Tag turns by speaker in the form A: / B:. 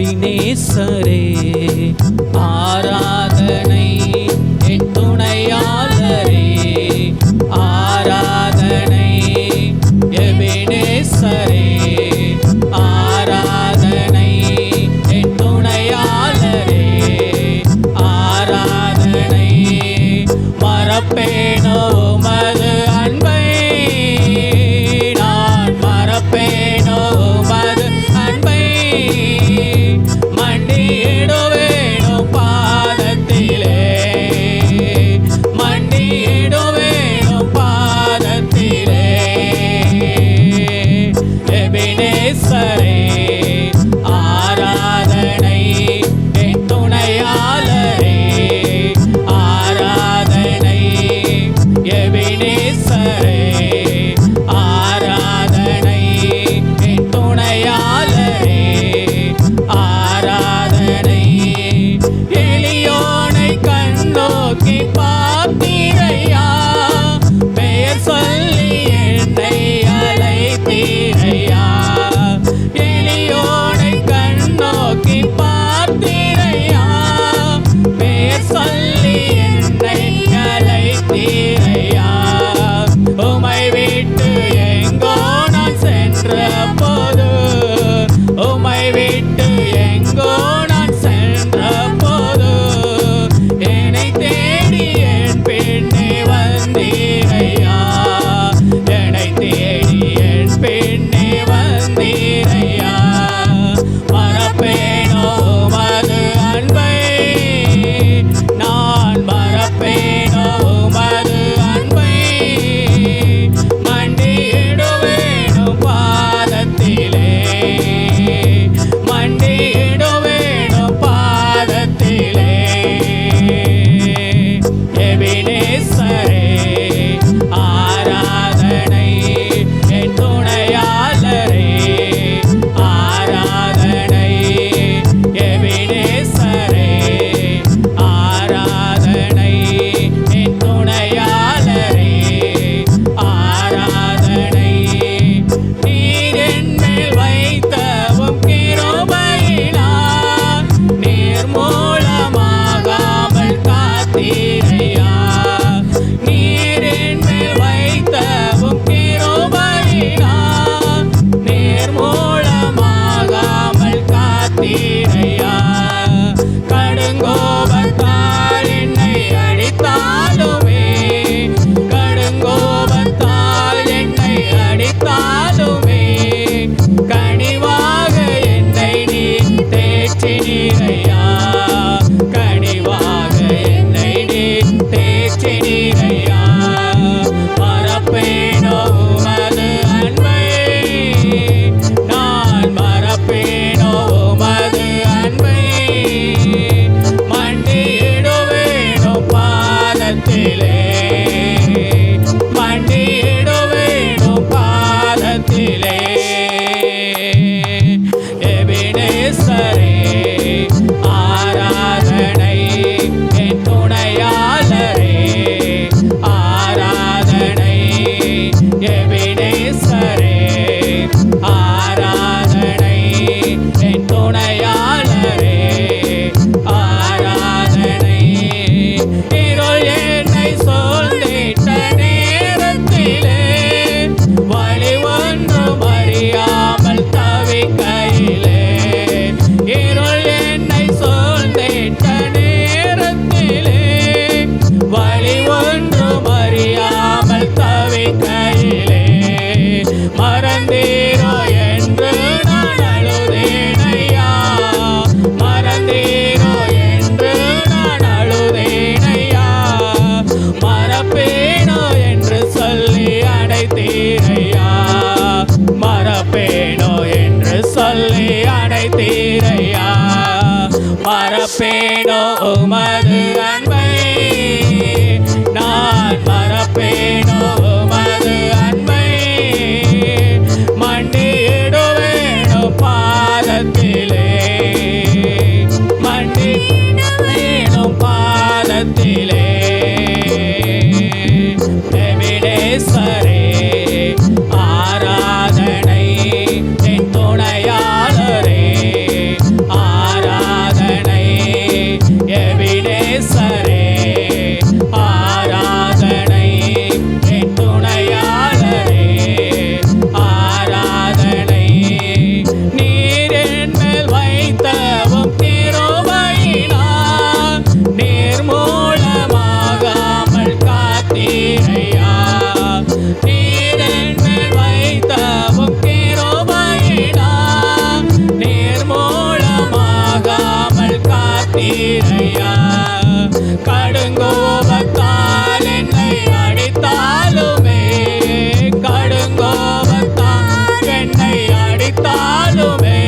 A: எபினேசரே ஆராதனை என் துணையாளரே ஆராதனை எபினேசரே ஆராதனை என் துணையாளரே ஆராதனை மறப்பேனோ உமது அன்பை நான் மறப்பேனோ உமது அன்பை மண்டியிடுவேனும் பாதத்திலே மண்டியிடுவேனும் பாதத்திலே எபினேசரே ஆராதனை என் துணையாளரே ஆராதனை எபினேசரே ஆராதனை என் துணையாளரே ஆராதனை எளியோனை கண்ணோக்கி பார்த்தீரையா பெயர் சொல்லி என்னை அழைத்தீரையா எளியோனை கண்ணோக்கி பார்த்தீரையா பெயர் சொல்லி என்னை அழைத்தீரையா உமை விட்டு எங்கோ நான் சென்ற போது உமை விட்டு எங்கோ நான் சென்ற போது என்னை தேடி என் பின்னே வந்தீரையா என்னை தேடி என் பின்னே வந்தீரையா மறப்பேனோ உமது அன்பை நான் மறப்பேனோ உமது அன்பை மண்டியிடுவேனும் பாதத்திலே மண்டியிடுவேனும் பாதத்திலே எபினேசரே ஆராதனை என் துணையாளரே ஆராதனை எபினேசரே ஆராதனை என் துணையாளரே ஆராதனை நீர் என்மேல் வைத்தவும் கிருபையினால் நீர் மூலமாகாமல் காத்தீரையா நீர் என்மேல் வைத்தவும் கிருபையினால் நீர் மூலமாகாமல் காத்தீரையா கடுங்கோபத்தால் என்னை அடித்தாலுமே கடுங்கோபத்தால் என்னை அடித்தாலுமே கனிவாக என்னை நீ தேற்றினீரையா கனிவாக என்னை நீ தேற்றினீரையா மறப்பேனோ உமது அன்பை நான் மறப்பேனோ உமது அன்பை மண்டியிடுவேனும் பாதத்திலே மண்டியிடுவேனும் பாதத்திலே எபினேசரே ஆராதனை என் துணையாளரே ஆராதனை எபினேசரே ஆராதனை என் துணையாளரே ஆராதனை இருள் என்னை சூழ்ந்திட்ட நேரத்திலே வழி ஒன்றும் அறியாமல் தவிக்கையிலே இருள் என்னை சூழ்ந்திட்ட நேரத்திலே வழி ஒன்றும் அறியாமல் தவிக்கையிலே மறந்தீரோ என்று நான் அழுதேனையா மறந்தீரோ என்று நான் அழுதேனையா மறப்பேனோ என்று சொல்லி அடைத்தீரையா மறப்பேனோ என்று சொல்லி அடைத்தீரையா மறப்பேனோ உமது அன்பை நான் மறப்பேனோ உமது அன்பை மண்டியிடுவேனும் பாதத்திலே மண்டியிடுவேனும் பாதத்திலே எபினேசரே ஆராதனை என் துணையாளரே தீரையா கடுங்கோபத்தால் என்னை அடித்தாலுமே கடுங்கோபத்தால் என்னை அடித்தாலுமே